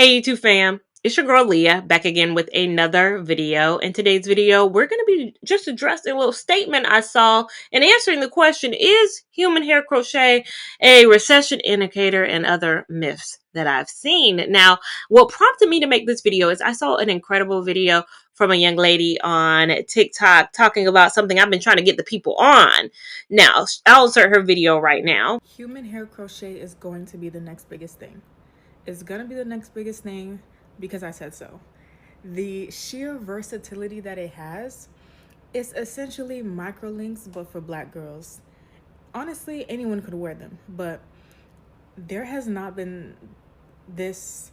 Hey YouTube fam, it's your girl Leah back again with another video. In today's video, we're going to be just addressing a little statement I saw and answering the question, is human hair crochet a recession indicator, and other myths that I've seen. Now, what prompted me to make this video is I saw an incredible video from a young lady on TikTok talking about something I've been trying to get the people on. Now, I'll insert her video right now. Human hair crochet is going to be the next biggest thing. It's going to be the next biggest thing because I said so. The sheer versatility that it has is essentially microlinks, but for black girls. Honestly, anyone could wear them, but there has not been this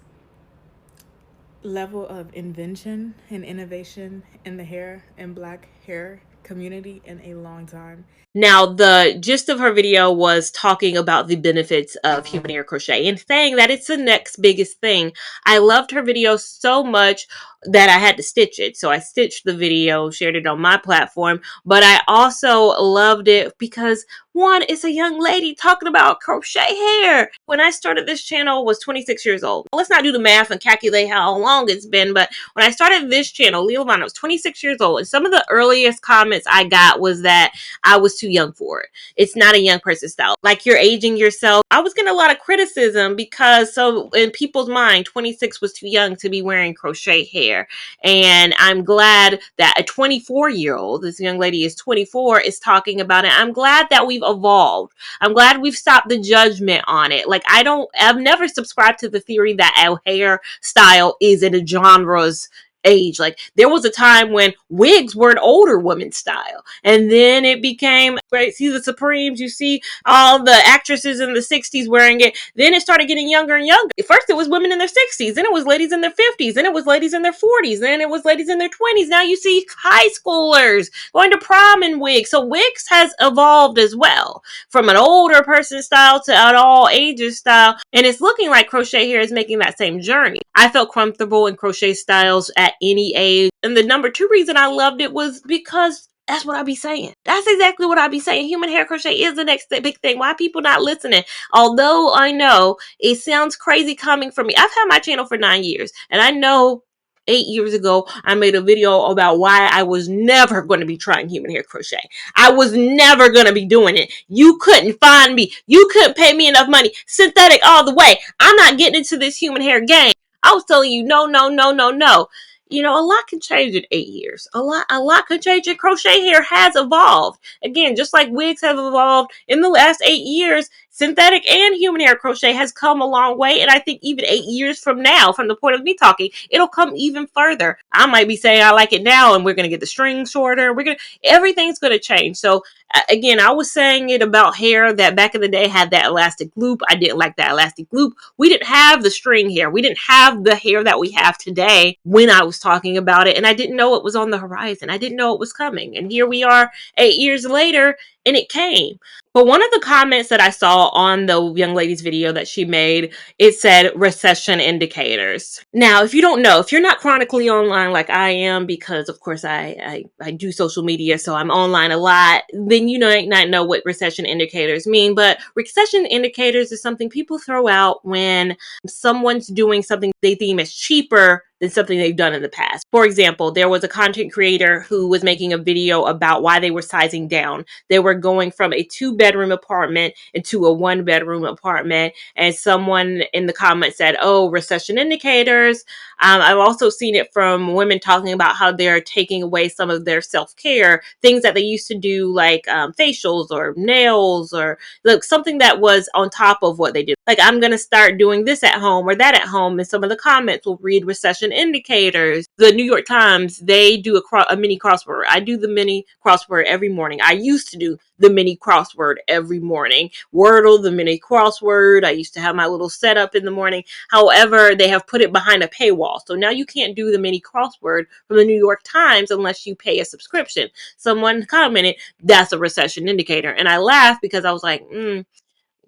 level of invention and innovation in the hair and black hair community in a long time. Now, the gist of her video was talking about the benefits of human hair crochet and saying that it's the next biggest thing. I loved her video so much that I had to stitch it. So I stitched the video, shared it on my platform, but I also loved it because one, it's a young lady talking about crochet hair. When I started this channel, I was 26 years old. Let's not do the math and calculate how long it's been, but when I started this channel, Lia Lavon, I was 26 years old, and some of the earliest comments I got was that I was too young for it. It's not a young person style. Like, you're aging yourself. I was getting a lot of criticism because, so in people's mind, 26 was too young to be wearing crochet hair. And I'm glad that a 24-year-old, this young lady is 24, is talking about it. I'm glad that we've evolved. I'm glad we've stopped the judgment on it. Like, I've never subscribed to the theory that our hairstyle is in a genre's age. Like, there was a time when wigs were an older woman's style, and then it became, right, see the Supremes, you see all the actresses in the 60s wearing it, then it started getting younger and younger. At first it was women in their 60s, then it was ladies in their 50s, then it was ladies in their 40s, then it was ladies in their 20s. Now you see high schoolers going to prom in wigs. So wigs has evolved as well, from an older person style to an all ages style, and it's looking like crochet hair is making that same journey. I felt comfortable in crochet styles at any age. And the number two reason I loved it was because that's what I be saying. That's exactly what I be saying. Human hair crochet is the next big thing. Why people not listening? Although I know it sounds crazy coming from me. I've had my channel for 9 years, and I know 8 years ago, I made a video about why I was never going to be trying human hair crochet. I was never going to be doing it. You couldn't find me. You couldn't pay me enough money. Synthetic all the way. I'm not getting into this human hair game. I was telling you, no, no, no, no, no. You know, a lot can change in 8 years. A lot can change. And crochet hair has evolved. Again, just like wigs have evolved in the last 8 years, synthetic and human hair crochet has come a long way. And I think even 8 years from now, from the point of me talking, it'll come even further. I might be saying I like it now, and we're going to get the strings shorter. Everything's going to change. So again, I was saying it about hair that back in the day had that elastic loop. I didn't like that elastic loop. We didn't have the string hair. We didn't have the hair that we have today when I was talking about it, and I didn't know it was on the horizon. I didn't know it was coming, and here we are 8 years later, and it came. But one of the comments that I saw on the young lady's video that she made, it said recession indicators. Now, if you don't know, if you're not chronically online like I am, because of course I do social media, so I'm online a lot, then you might not know what recession indicators mean. But recession indicators is something people throw out when someone's doing something they deem as cheaper than something they've done in the past. For example, there was a content creator who was making a video about why they were sizing down. They were going from a 2-bedroom apartment into a 1-bedroom apartment, and someone in the comments said, oh, recession indicators. I've also seen it from women talking about how they're taking away some of their self-care, things that they used to do, like facials or nails, or look, something that was on top of what they did. Like, I'm going to start doing this at home or that at home, and some of the comments will read recession indicators. The New York Times, they do a mini crossword. I do the mini crossword every morning. I used to do the mini crossword every morning. Wordle, the mini crossword. I used to have my little setup in the morning. However, they have put it behind a paywall. So now you can't do the mini crossword from the New York Times unless you pay a subscription. Someone commented, that's a recession indicator. And I laughed because I was like,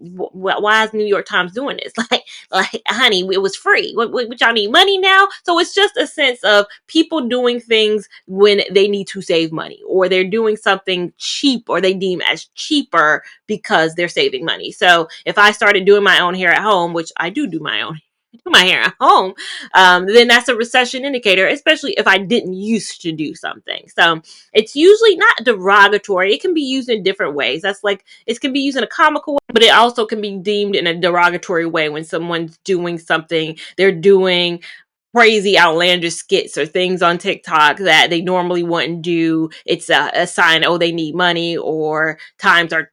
why is New York Times doing this? Like, honey, it was free. What y'all need money now? So it's just a sense of people doing things when they need to save money, or they're doing something cheap, or they deem as cheaper because they're saving money. So if I started doing my own hair at home, which I do my own do my hair at home, then that's a recession indicator, especially if I didn't used to do something. So it's usually not derogatory. It can be used in different ways. That's like, it can be used in a comical way, but it also can be deemed in a derogatory way when someone's doing something, they're doing crazy outlandish skits or things on TikTok that they normally wouldn't do. It's a sign, oh, they need money, or times are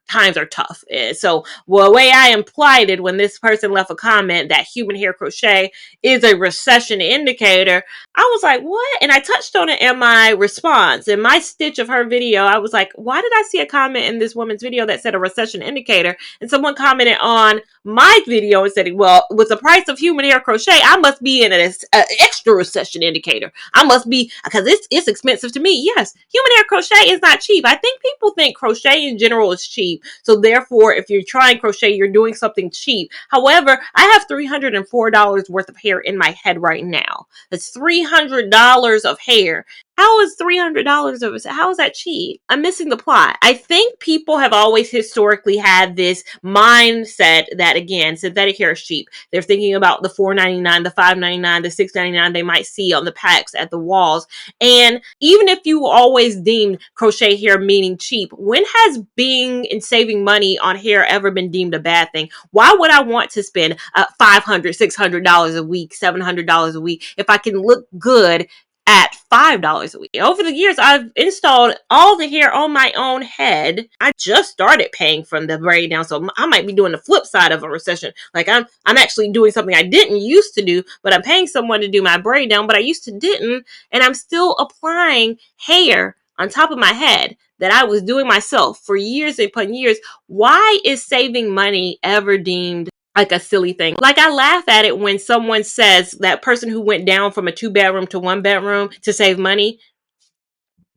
tough. So, well, the way I implied it when this person left a comment that human hair crochet is a recession indicator, I was like, what? And I touched on it in my response. In my stitch of her video, I was like, why did I see a comment in this woman's video that said a recession indicator? And someone commented on my video and said, well, with the price of human hair crochet, I must be in an extra recession indicator. I must be, because it's expensive to me. Yes, human hair crochet is not cheap. I think people think crochet in general is cheap. So therefore, if you're trying crochet, you're doing something cheap. However, I have $304 worth of hair in my head right now. That's $300 of hair. How is $300 of it? How is that cheap? I'm missing the plot. I think people have always historically had this mindset that, again, synthetic hair is cheap. They're thinking about the $4.99, the $5.99, the $6.99 they might see on the packs at the walls. And even if you always deemed crochet hair meaning cheap, when has being and saving money on hair ever been deemed a bad thing? Why would I want to spend $500, $600 a week, $700 a week if I can look good at $5 a week? Over the years, I've installed all the hair on my own head. I just started paying from the braid down, so I might be doing the flip side of a recession. Like I'm actually doing something I didn't used to do, but I'm paying someone to do my braid down, but I used to didn't, and I'm still applying hair on top of my head that I was doing myself for years upon years. Why is saving money ever deemed like a silly thing? Like, I laugh at it when someone says that person who went down from a 2-bedroom to 1-bedroom to save money.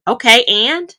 Okay, and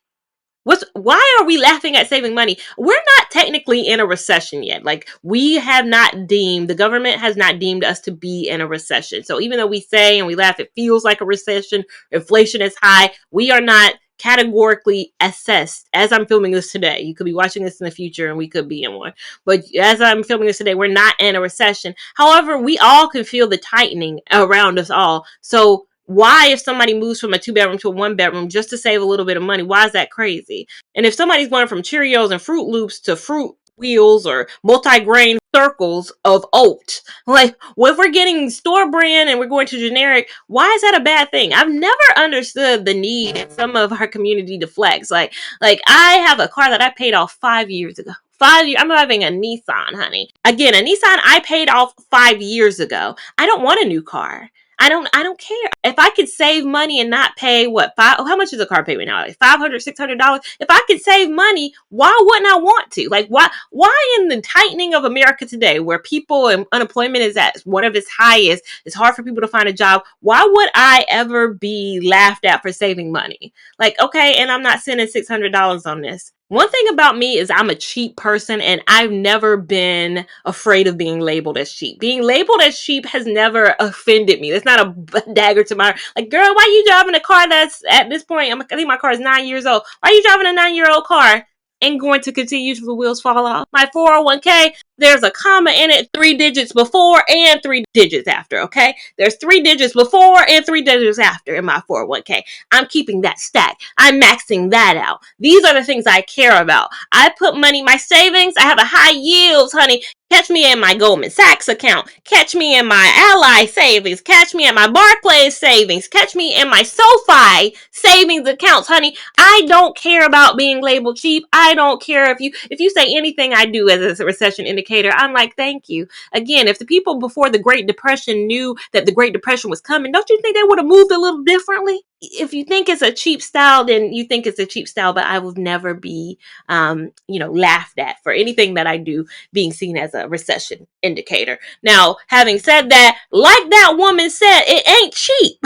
why are we laughing at saving money? We're not technically in a recession yet. Like, the government has not deemed us to be in a recession. So even though we say and we laugh, it feels like a recession, inflation is high, we are not categorically assessed. As I'm filming this today, you could be watching this in the future and we could be in one, but as I'm filming this today, we're not in a recession. However, we all can feel the tightening around us all. So why, if somebody moves from a 2-bedroom to a 1-bedroom just to save a little bit of money, why is that crazy? And if somebody's going from Cheerios and Fruit Loops to Fruit Wheels or multi-grain circles of oat, like, well, if we're getting store brand and we're going to generic, why is that a bad thing? I've never understood the need in some of our community to flex. Like I have a car that I paid off 5 years ago. 5 years. I'm driving a Nissan, honey. Again, a Nissan I paid off 5 years ago. I don't want a new car. I don't care. If I could save money and not pay how much is a car payment now? Like $500, $600. If I could save money, why wouldn't I want to? Like, why in the tightening of America today, where people and unemployment is at one of its highest, it's hard for people to find a job, why would I ever be laughed at for saving money? Like, okay, and I'm not spending $600 on this. One thing about me is I'm a cheap person, and I've never been afraid of being labeled as cheap. Being labeled as cheap has never offended me. It's not a dagger to my, like, girl, why are you driving a car that's, at this point, I think my car is 9 years old. Why are you driving a 9-year-old car and going to continue till the wheels fall off? My 401k, there's a comma in it, 3 digits before and 3 digits after, okay? There's 3 digits before and 3 digits after in my 401k. I'm keeping that stacked. I'm maxing that out. These are the things I care about. I put money, my savings, I have a high yields, honey. Catch me in my Goldman Sachs account. Catch me in my Ally savings. Catch me in my Barclays savings. Catch me in my SoFi savings accounts, honey. I don't care about being labeled cheap. I don't care if you say anything I do as a recession indicator. I'm like, thank you. Again, if the people before the Great Depression knew that the Great Depression was coming, don't you think they would have moved a little differently? If you think it's a cheap style, then you think it's a cheap style, but I will never be, laughed at for anything that I do being seen as a recession indicator. Now, having said that, like that woman said, it ain't cheap.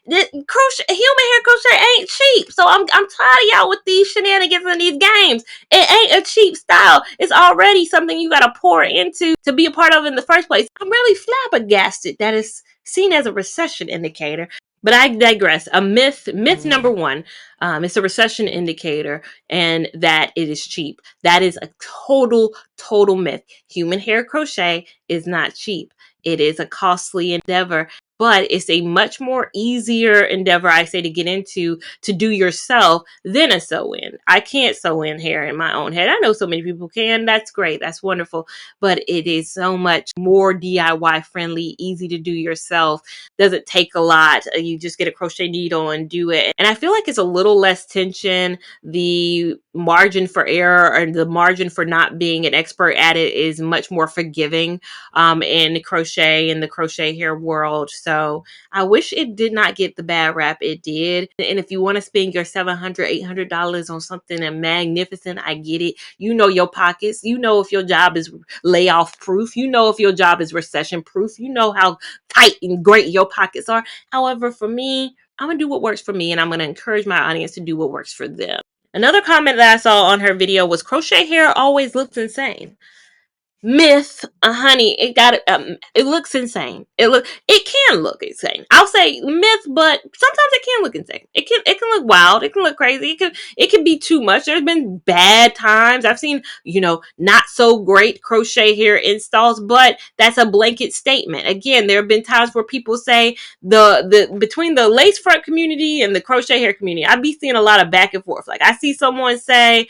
Human hair crochet ain't cheap. So I'm tired of y'all with these shenanigans and these games. It ain't a cheap style. It's already something you gotta pour into to be a part of in the first place. I'm really flabbergasted that it's seen as a recession indicator. But I digress. A myth number one, it's a recession indicator, and that it is cheap. That is a total Total myth. Human hair crochet is not cheap. It is a costly endeavor, but it's a much more easier endeavor, I say, to get into to do yourself than a sew-in. I can't sew in hair in my own head. I know so many people can. That's great. That's wonderful. But it is so much more DIY friendly, easy to do yourself. Doesn't take a lot. You just get a crochet needle and do it. And I feel like it's a little less tension. The margin for error and the margin for not being an expert at it is much more forgiving in crochet, in the crochet hair world. So I wish it did not get the bad rap it did. And if you want to spend your $700, $800 on something magnificent, I get it. You know your pockets. You know if your job is layoff proof. You know if your job is recession proof. You know how tight and great your pockets are. However, for me, I'm going to do what works for me, and I'm going to encourage my audience to do what works for them. Another comment that I saw on her video was crochet hair always looks insane. Myth, honey, it looks insane. It can look insane. I'll say myth, but sometimes it can look insane. It can look wild. It can look crazy. It can be too much. There's been bad times. I've seen, not so great crochet hair installs, but that's a blanket statement. Again, there have been times where people say the between the lace front community and the crochet hair community, I be seeing a lot of back and forth. Like I see someone say,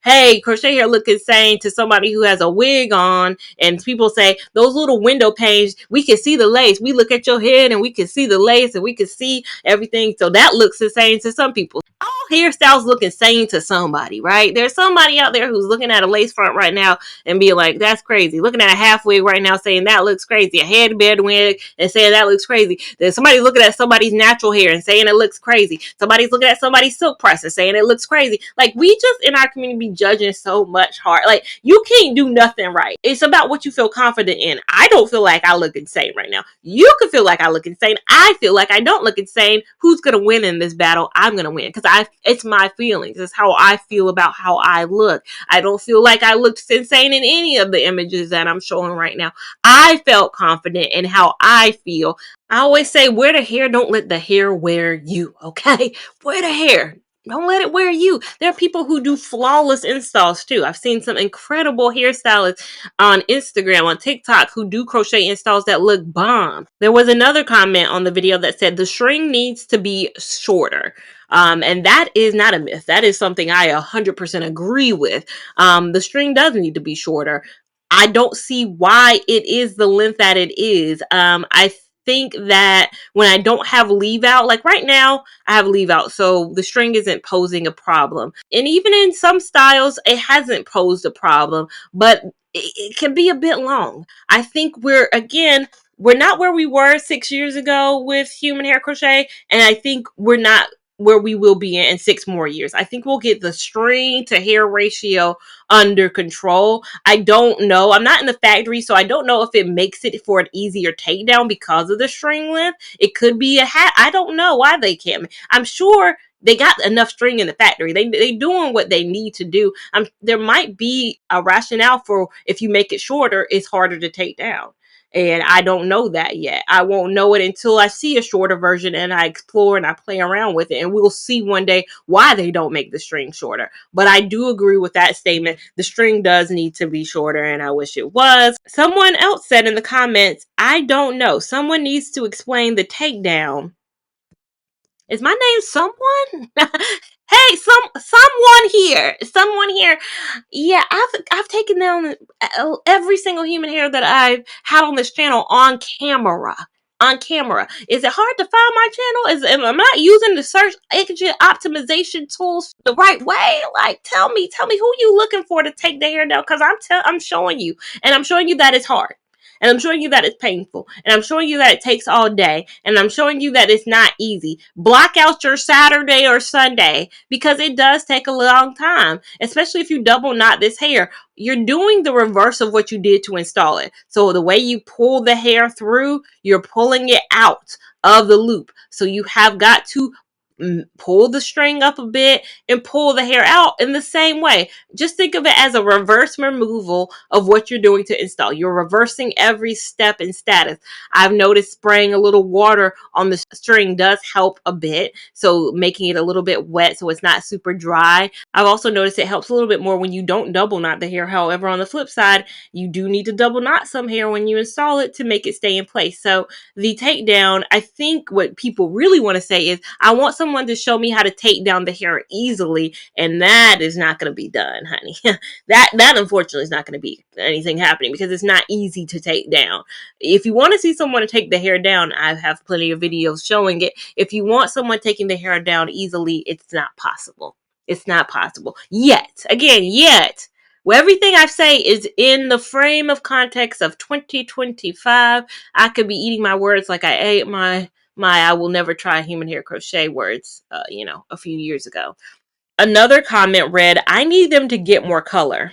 hey, crochet hair look insane to somebody who has a wig on, and people say those little window panes, we can see the lace. We look at your head and we can see the lace and we can see everything. So that looks insane to some people. All hairstyles look insane to somebody, right? There's somebody out there who's looking at a lace front right now and be like, that's crazy. Looking at a half wig right now saying that looks crazy. A headband wig and saying that looks crazy. There's somebody looking at somebody's natural hair and saying it looks crazy. Somebody's looking at somebody's silk press and saying it looks crazy. Like, we just in our community be judging so much hard. Like, you can't do nothing right. It's about what you feel confident in. I don't feel like I look insane right now. You can feel like I look insane. I feel like I don't look insane. Who's gonna win in this battle? I'm gonna win because it's my feelings. It's how I feel about how I look. I don't feel like I looked insane in any of the images that I'm showing right now. I felt confident in how I feel. I always say, wear the hair, don't let the hair wear you, okay? Wear the hair. Don't let it wear you. There are people who do flawless installs too. I've seen some incredible hairstylists on Instagram, on TikTok, who do crochet installs that look bomb. There was another comment on the video that said the string needs to be shorter. And that is not a myth. That is something I 100% agree with. The string does need to be shorter. I don't see why it is the length that it is. I think that when I don't have leave out, like right now, I have leave out, so the string isn't posing a problem. And even in some styles, it hasn't posed a problem, but it can be a bit long. I think we're not where we were 6 years ago with human hair crochet, and I think we're not where we will be in 6 more years. I think we'll get the string to hair ratio under control. I don't know. I'm not in the factory, so I don't know if it makes it for an easier takedown because of the string length. It could be a hat. I don't know why they can't. I'm sure they got enough string in the factory. They doing what they need to do. There might be a rationale for if you make it shorter, it's harder to take down. And I don't know that yet. I won't know it until I see a shorter version and I explore and I play around with it. And we'll see one day why they don't make the string shorter. But I do agree with that statement. The string does need to be shorter, and I wish it was. Someone else said in the comments, I don't know. Someone needs to explain the takedown. Is my name someone? Hey, someone here. Yeah, I've taken down every single human hair that I've had on this channel on camera. On camera. Is it hard to find my channel? Am I not using the search engine optimization tools the right way? Like, tell me who you looking for to take the hair down? Because I'm showing you, and I'm showing you that it's hard. And I'm showing you that it's painful. And I'm showing you that it takes all day. And I'm showing you that it's not easy. Block out your Saturday or Sunday because it does take a long time, especially if you double knot this hair. You're doing the reverse of what you did to install it. So the way you pull the hair through, you're pulling it out of the loop. So you have got to pull the string up a bit and pull the hair out in the same way. Just think of it as a reverse removal of what you're doing to install. You're reversing every step in status. I've noticed spraying a little water on the string does help a bit, so making it a little bit wet so it's not super dry. I've also noticed it helps a little bit more when you don't double knot the hair. However, on the flip side, you do need to double knot some hair when you install it to make it stay in place. So the takedown, I think what people really want to say is, I want someone to show me how to take down the hair easily, and that is not going to be done, honey. that unfortunately is not going to be anything happening because it's not easy to take down. If you want to see someone to take the hair down, I have plenty of videos showing it. If you want someone taking the hair down easily, it's not possible. It's not possible yet. Again, yet. Well, everything I say is in the frame of context of 2025. I could be eating my words like I ate my I will never try human hair crochet words, a few years ago. Another comment read, I need them to get more color.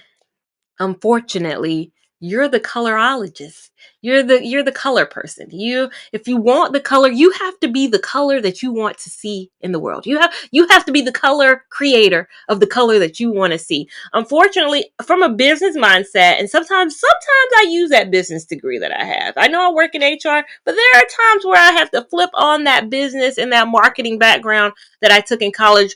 Unfortunately, you're the colorologist. You're the color person. If you want the color, you have to be the color that you want to see in the world. You have to be the color creator of the color that you want to see. Unfortunately, from a business mindset, and sometimes I use that business degree that I have. I know I work in HR, but there are times where I have to flip on that business and that marketing background that I took in college,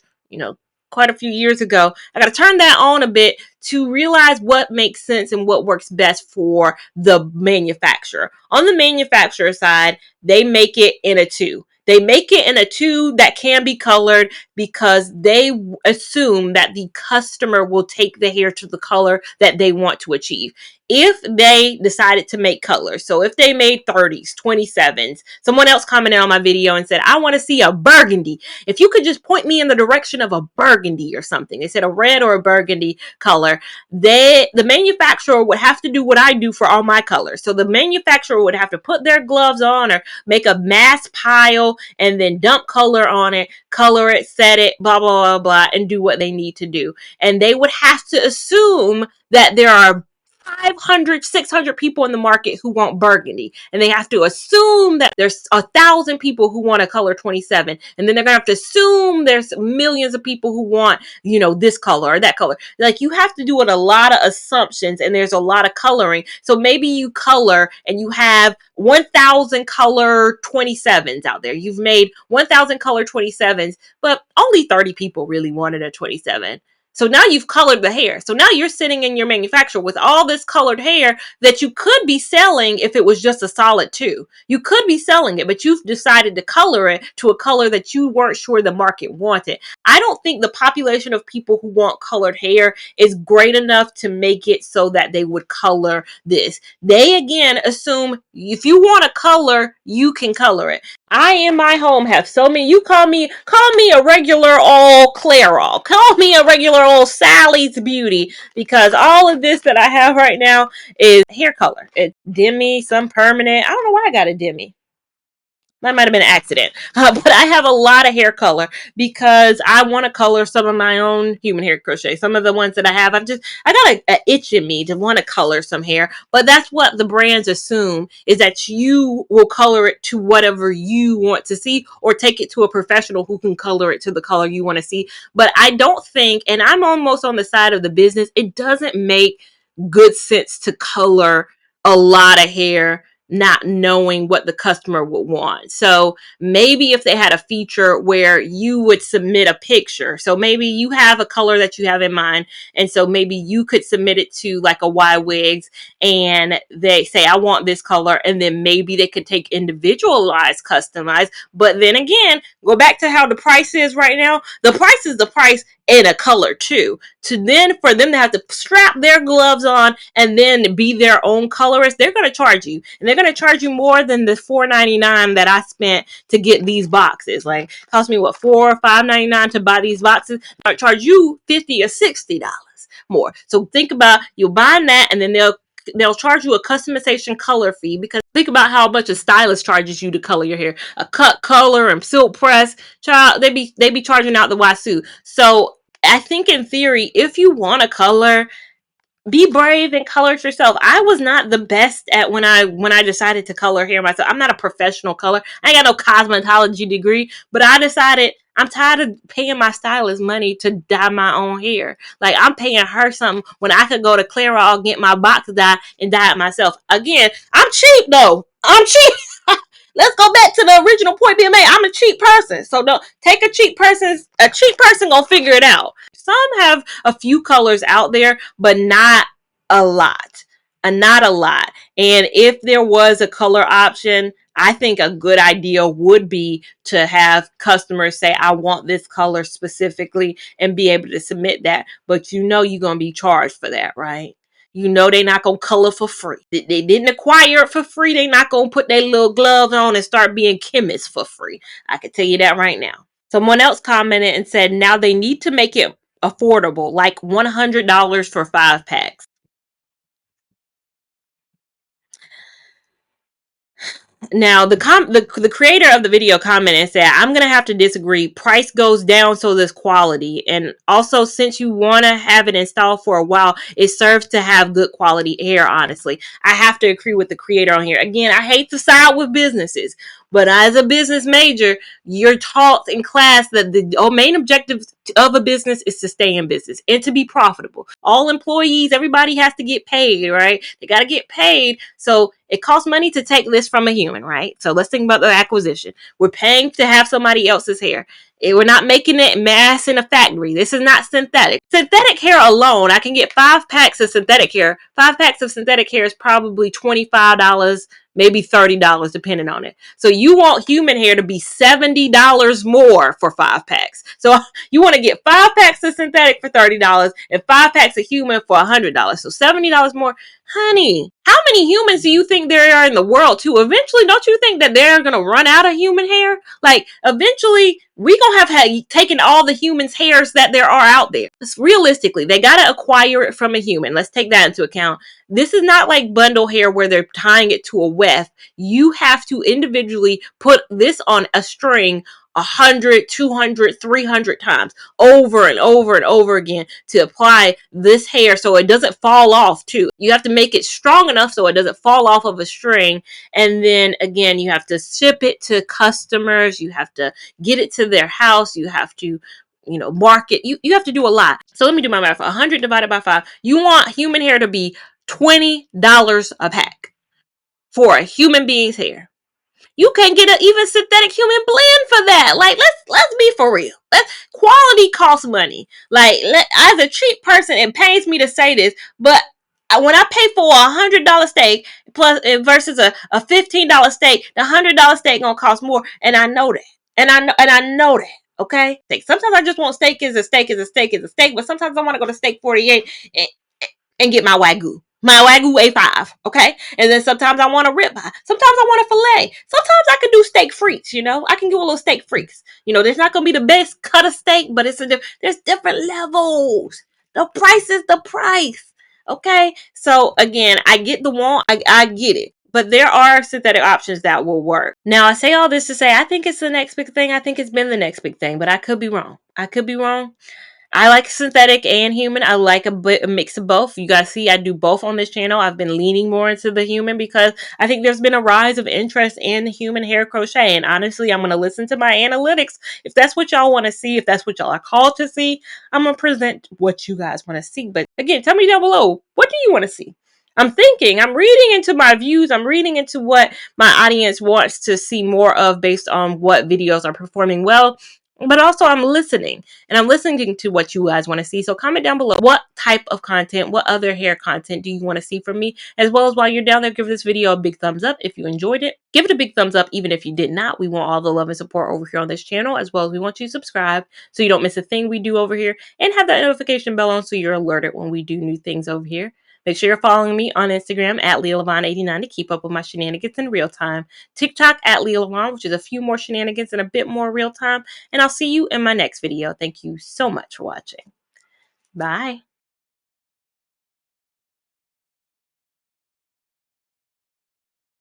quite a few years ago. I got to turn that on a bit to realize what makes sense and what works best for the manufacturer. On the manufacturer side, they make it in a 2. They make it in a 2 that can be colored because they assume that the customer will take the hair to the color that they want to achieve. If they decided to make colors, so if they made 30s, 27s, someone else commented on my video and said, I want to see a burgundy. If you could just point me in the direction of a burgundy or something, they said a red or a burgundy color, the manufacturer would have to do what I do for all my colors. So the manufacturer would have to put their gloves on or make a mass pile and then dump color on it, color it, set it, blah, blah, blah, blah, and do what they need to do. And they would have to assume that there are 500, 600 people in the market who want burgundy. And they have to assume that there's 1,000 people who want a color 27. And then they're going to have to assume there's millions of people who want, this color or that color. Like, you have to do a lot of assumptions, and there's a lot of coloring. So maybe you color and you have 1,000 color 27s out there. You've made 1,000 color 27s, but only 30 people really wanted a 27. So now you've colored the hair. So now you're sitting in your manufacturer with all this colored hair that you could be selling if it was just a solid 2. You could be selling it, but you've decided to color it to a color that you weren't sure the market wanted. I don't think the population of people who want colored hair is great enough to make it so that they would color this. They, again, assume if you want a color, you can color it. I in my home have so many. You call me a regular old Clairol. Call me a regular old Sally's Beauty, because all of this that I have right now is hair color. It's demi, some permanent. I don't know why I got a demi. That might have been an accident. But I have a lot of hair color because I want to color some of my own human hair crochet. Some of the ones that I have, I got an itch in me to want to color some hair. But that's what the brands assume, is that you will color it to whatever you want to see, or take it to a professional who can color it to the color you want to see. But I don't think, and I'm almost on the side of the business, it doesn't make good sense to color a lot of hair not knowing what the customer would want. So maybe if they had a feature where you would submit a picture, so maybe you have a color that you have in mind, and so maybe you could submit it to like a YWigs, and they say, I want this color, and then maybe they could take individualized, customized. But then again, go back to how the price is right now. The price is the price in a color too. To then for them to have to strap their gloves on and then be their own colorist, they're going to charge you, and they're going to charge you more than the $4.99 that I spent to get these boxes. Like, it cost me what, $4 or $5.99 to buy these boxes. I'll charge you $50 or $60 more. So think about, you're buying that, and then they'll charge you a customization color fee, because think about how much a stylist charges you to color your hair. A cut color and silk press, child, they be charging out the wazoo. So I think in theory, if you want to color, be brave and color it yourself. I was not the best at when I decided to color hair myself. I'm not a professional color. I ain't got no cosmetology degree, but I decided I'm tired of paying my stylist money to dye my own hair. Like, I'm paying her something when I could go to Clairol, get my box dye, and dye it myself. Again, I'm cheap though. I'm cheap. Let's go back to the original point being made. I'm a cheap person. So don't take a cheap person gonna figure it out. Some have a few colors out there, but not a lot. Not a lot. And if there was a color option, I think a good idea would be to have customers say, I want this color specifically, and be able to submit that. But you know you're going to be charged for that, right? You know they're not going to color for free. They didn't acquire it for free. They're not going to put their little gloves on and start being chemists for free. I can tell you that right now. Someone else commented and said now they need to make it affordable, like $100 for 5 packs. Now the creator of the video commented and said, I'm gonna have to disagree. Price goes down, so there's quality. And also, since you wanna have it installed for a while, it serves to have good quality hair, honestly. I have to agree with the creator on here. Again, I hate to side with businesses, but as a business major, you're taught in class that the main objective of a business is to stay in business and to be profitable. All employees, everybody has to get paid, right? They got to get paid. So it costs money to take this from a human, right? So let's think about the acquisition. We're paying to have somebody else's hair. We're not making it mass in a factory. This is not synthetic. Synthetic hair alone, I can get 5 packs of synthetic hair. 5 packs of synthetic hair is probably $25, maybe $30, depending on it. So you want human hair to be $70 more for 5 packs. So you want to get 5 packs of synthetic for $30 and 5 packs of human for $100. So $70 more. Honey, how many humans do you think there are in the world too? Eventually, don't you think that they're going to run out of human hair? Like, eventually, we going to have taken all the humans' hairs that there are out there. Realistically, they got to acquire it from a human. Let's take that into account. This is not like bundle hair where they're tying it to a weft. You have to individually put this on a string 100, 200, 300 times over and over and over again to apply this hair so it doesn't fall off too. You have to make it strong enough so it doesn't fall off of a string. And then again, you have to ship it to customers. You have to get it to their house. You have to market. You have to do a lot. So let me do my math. 100 divided by 5. You want human hair to be $20 a pack for a human being's hair. You can't get an even synthetic human blend for that. Like, let's be for real. Quality costs money. Like, as a cheap person, it pains me to say this, but when I pay for $100 steak plus versus a $15 steak, the $100 steak gonna cost more, and I know that. And I know that. Okay. Sometimes I just want steak is a steak is a steak is a steak, but sometimes I want to go to Steak 48 and get my Wagyu. My Wagyu A5, okay? And then sometimes I want a ribeye. Sometimes I want a filet. Sometimes I can do steak freaks, I can do a little steak freaks. There's not going to be the best cut of steak, but there's different levels. The price is the price, okay? So, again, I get the want. I get it. But there are synthetic options that will work. Now, I say all this to say I think it's the next big thing. I think it's been the next big thing, but I could be wrong. I like synthetic and human. I like a mix of both. You guys see, I do both on this channel. I've been leaning more into the human because I think there's been a rise of interest in human hair crochet. And honestly, I'm going to listen to my analytics. If that's what y'all want to see, if that's what y'all are called to see, I'm going to present what you guys want to see. But again, tell me down below, what do you want to see? I'm reading into my views. I'm reading into what my audience wants to see more of based on what videos are performing well. But also I'm listening, and I'm listening to what you guys want to see. So comment down below what type of content, what other hair content do you want to see from me? As well as while you're down there, give this video a big thumbs up if you enjoyed it. Give it a big thumbs up even if you did not. We want all the love and support over here on this channel, as well as we want you to subscribe so you don't miss a thing we do over here, and have that notification bell on so you're alerted when we do new things over here. Make sure you're following me on Instagram at Lia Lavon 89 to keep up with my shenanigans in real time. TikTok at Lia Lavon, which is a few more shenanigans and a bit more real time. And I'll see you in my next video. Thank you so much for watching. Bye.